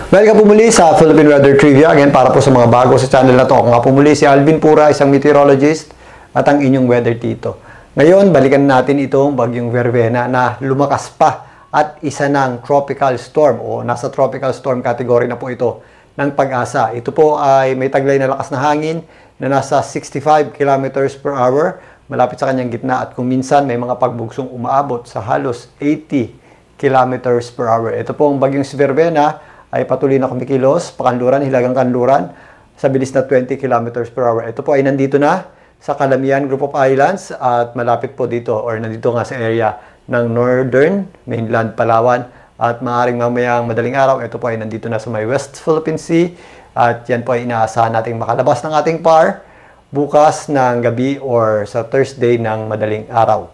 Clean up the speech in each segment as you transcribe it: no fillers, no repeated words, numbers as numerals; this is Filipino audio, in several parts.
Welcome po muli sa Philippine Weather Trivia. Again, para po sa mga bago sa channel na to. Ako nga po muli si Alvin Pura, isang meteorologist at ang inyong weather tito. Ngayon, balikan natin itong bagyong Verbena na lumakas pa at isa ng tropical storm o nasa tropical storm category na po ito ng Pag-asa. Ito po ay may taglay na lakas na hangin na nasa 65 kilometers per hour malapit sa kanyang gitna at kung minsan may mga pagbugsong umaabot sa halos 80 kilometers per hour. Ito po ang bagyong si Verbena ay patuloy na kumikilos, pakanluran, hilagang kanluran, sa bilis na 20 kilometers per hour. Ito po ay nandito na sa Calamian Group of Islands at malapit po dito or nandito nga sa area ng Northern Mainland, Palawan. At maaaring mamayang madaling araw, ito po ay nandito na sa may West Philippine Sea at yan po ay inaasahan nating makalabas ng ating PAR bukas ng gabi or sa Thursday ng madaling araw.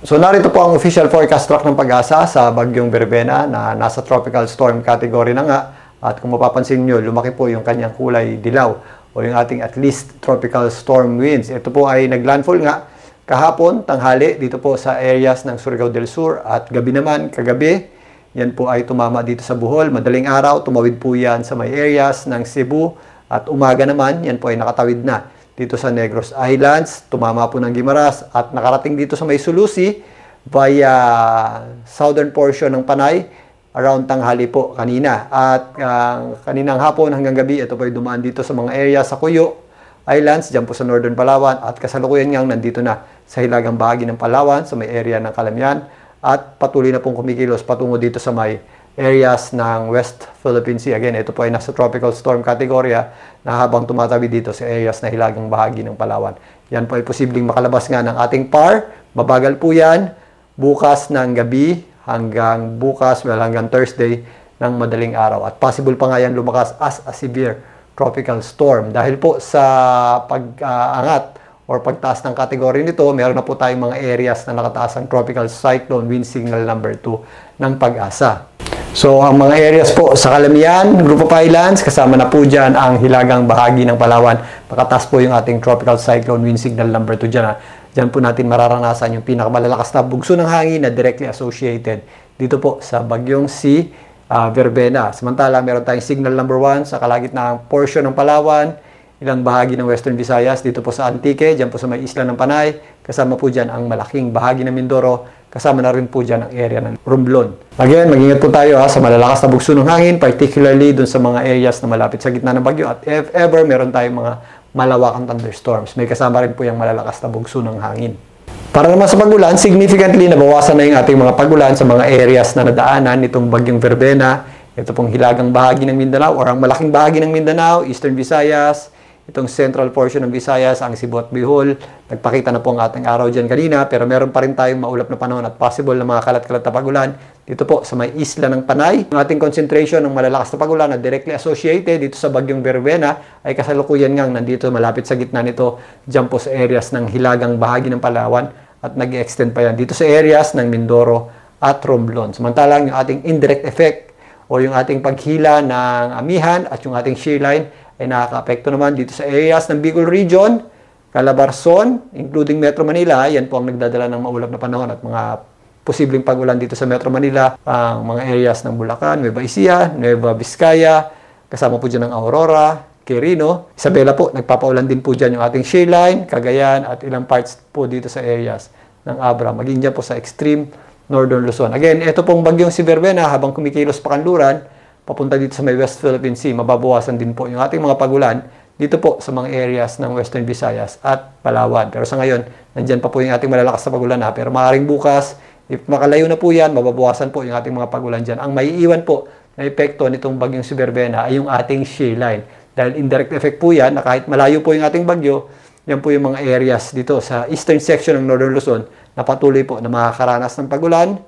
So narito po ang official forecast track ng Pag-asa sa bagyong Verbena na nasa tropical storm category na nga. At kung mapapansin nyo, lumaki po yung kanyang kulay dilaw o yung ating at least tropical storm winds. Ito po ay naglandfall nga kahapon, tanghali, dito po sa areas ng Surigao del Sur at gabi naman, kagabi. Yan po ay tumama dito sa Bohol. Madaling araw, tumawid po yan sa may areas ng Cebu at umaga naman, yan po ay nakatawid na dito sa Negros Islands, tumama po ng Guimaras at nakarating dito sa may Sulusi via southern portion ng Panay around tanghali po kanina. At kaninang hapon hanggang gabi, ito po ay dumaan dito sa mga area sa Cuyo Islands, dyan po sa Northern Palawan at kasalukuyan ngang nandito na sa hilagang bahagi ng Palawan, sa may area ng Calamian at patuloy na pong kumikilos patungo dito sa may areas ng West Philippine Sea. Again, ito po ay nasa tropical storm category na habang tumatawid dito sa areas na hilagang bahagi ng Palawan. Yan po ay posibleng makalabas nga ng ating PAR. Mabagal po yan bukas ng gabi hanggang hanggang Thursday ng madaling araw. At possible pa nga yan lumakas as a severe tropical storm. Dahil po sa pag-angat or pagtaas ng kategory nito, meron na po tayong mga areas na nakataas ang tropical cyclone wind signal number 2 ng Pag-asa. So, ang mga areas po sa Calamian, Group of Islands, kasama na po dyan ang hilagang bahagi ng Palawan. Nakataas po yung ating tropical cyclone wind signal number 2 dyan. Dyan po natin mararanasan yung pinakamalalakas na bugso ng hangin na directly associated dito po sa bagyong si Verbena. Samantala, meron tayong signal number 1 sa kalagitnaang portion ng Palawan, ilang bahagi ng Western Visayas, dito po sa Antique, dyan po sa may isla ng Panay, kasama po dyan ang malaking bahagi ng Mindoro, kasama na rin po dyan ang area ng Romblon. Again, mag-ingat po tayo sa malalakas na bugso ng hangin, particularly dun sa mga areas na malapit sa gitna ng bagyo. At if ever meron tayong mga malawakang thunderstorms, may kasama rin po yung malalakas na bugso ng hangin. Para naman sa pagulan, significantly nabawasan na yung ating mga pagulan sa mga areas na nadaanan nitong bagyong Verbena. Ito pong hilagang bahagi ng Mindanao or ang malaking bahagi ng Mindanao, Eastern Visayas, itong central portion ng Visayas, ang Cebu at Bohol. Nagpakita na po ang ating araw dyan kanina, pero meron pa rin tayong maulap na panahon at possible na mga kalat-kalat na pagulan dito po sa may isla ng Panay. Ang ating concentration ng malalakas na pagulan na directly associated dito sa bagyong Verbena ay kasalukuyan ngang nandito malapit sa gitna nito, dyan po sa areas ng hilagang bahagi ng Palawan at nag-extend pa yan dito sa areas ng Mindoro at Romblon. Samantalang yung ating indirect effect o yung ating paghila ng amihan at yung ating shear line ay nakaka-apekto naman dito sa areas ng Bicol Region, Calabarzon, including Metro Manila. Yan po ang nagdadala ng maulap na panahon at mga posibleng pag-ulan dito sa Metro Manila. Ang mga areas ng Bulacan, Nueva Ecija, Nueva Vizcaya, kasama po dyan ang Aurora, Quirino, Isabela po, nagpapaulan din po dyan yung ating shear line, Cagayan at ilang parts po dito sa areas ng Abra. Maging dyan po sa extreme Northern Luzon. Again, ito pong bagyong si Verbena habang kumikilos pa kanluran, papunta dito sa may West Philippine Sea, mababawasan din po yung ating mga pagulan dito po sa mga areas ng Western Visayas at Palawan. Pero sa ngayon, nandyan pa po yung ating malalakas na pagulan pero maaaring bukas, if makalayo na po yan, mababawasan po yung ating mga pagulan dyan. Ang maiiwan po na epekto nitong bagyong si Verbena ay yung ating shear line. Dahil indirect effect po yan, na kahit malayo po yung ating bagyo, yan po yung mga areas dito sa eastern section ng Northern Luzon na patuloy po na makakaranas ng pagulan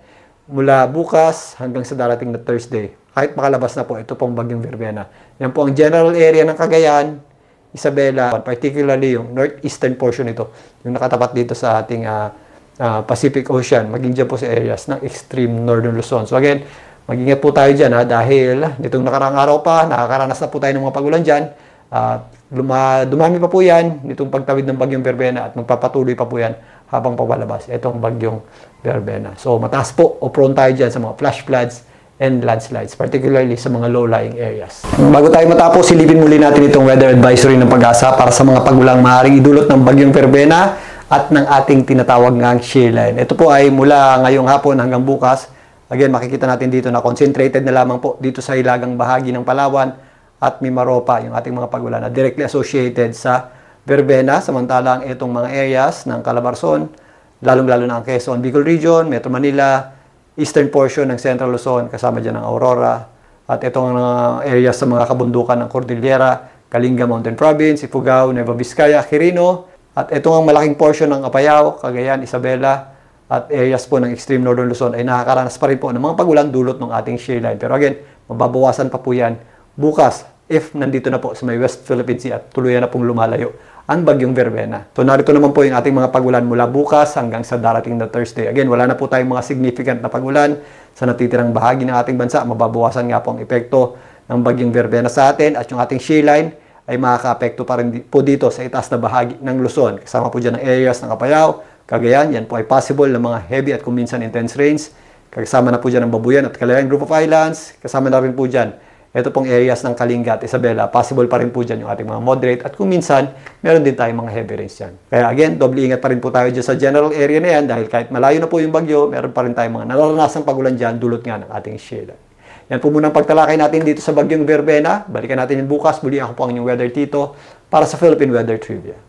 mula bukas hanggang sa darating na Thursday. Kahit makalabas na po, ito pong bagyong Verbena. Yan po ang general area ng Cagayan, Isabela, particularly yung northeastern portion nito, yung nakatapat dito sa ating Pacific Ocean, maging dyan po sa areas ng extreme Northern Luzon. So again, mag-ingat po tayo dyan dahil nitong nakaraang araw pa, nakakaranas na po tayo ng mga pagulan dyan. Dumami pa po yan nitong pagtawid ng bagyong Verbena at magpapatuloy pa po yan habang papalabas itong bagyong Verbena. So mataas po o prone tayo dyan sa mga flash floods and landslides, particularly sa mga low-lying areas. Bago tayo matapos, silipin muli natin itong weather advisory ng Pag-asa para sa mga pagulang maaaring idulot ng bagyong Verbena at ng ating tinatawag ngang shear line. Ito po ay mula ngayong hapon hanggang bukas. Again, makikita natin dito na concentrated na lamang po dito sa hilagang bahagi ng Palawan at Mimaropa, yung ating mga pagulan na directly associated sa Verbena, samantalang itong mga areas ng Calabarzon, lalong-lalo na ang Quezon, Bicol Region, Metro Manila, eastern portion ng Central Luzon, kasama dyan ang Aurora, at itong areas sa mga kabundukan ng Cordillera, Kalinga Mountain Province, Ifugao, Nueva Vizcaya, Quirino, at itong ang malaking portion ng Apayao, Cagayan, Isabela, at areas po ng extreme northern Luzon ay nakakaranas pa rin po ng mga pagulan dulot ng ating shear line. Pero again, mababawasan pa po yan bukas if nandito na po sa may West Philippine Sea at tuluyan na pong lumalayo ang bagyong Verbena. So narito naman po yung ating mga pagulan mula bukas hanggang sa darating na Thursday. Again, wala na po tayong mga significant na pagulan sa natitirang bahagi ng ating bansa. Mababawasan nga po ang epekto ng bagyong Verbena sa atin at yung ating shear line ay makaka-apekto pa rin po dito sa itaas na bahagi ng Luzon. Kasama po dyan ang areas ng Apayao, Cagayan. Yan po ay possible ng mga heavy at kuminsan intense rains. Kasama na po dyan ang Babuyan at Calayan Group of Islands. Kasama na rin po dyan ito pong areas ng Kalinga at Isabela, possible pa rin po dyan yung ating mga moderate at kung minsan, meron din tayong mga heavy rains dyan. Kaya again, doble ingat pa rin po tayo dyan sa general area na yan dahil kahit malayo na po yung bagyo, meron pa rin tayong mga nararanasang pagulan dyan dulot nga ng ating shear line. Yan po muna ang pagtalakay natin dito sa bagyong Verbena. Balikan natin yung bukas. Muli ako po ang inyong Weather Tito para sa Philippine Weather Trivia.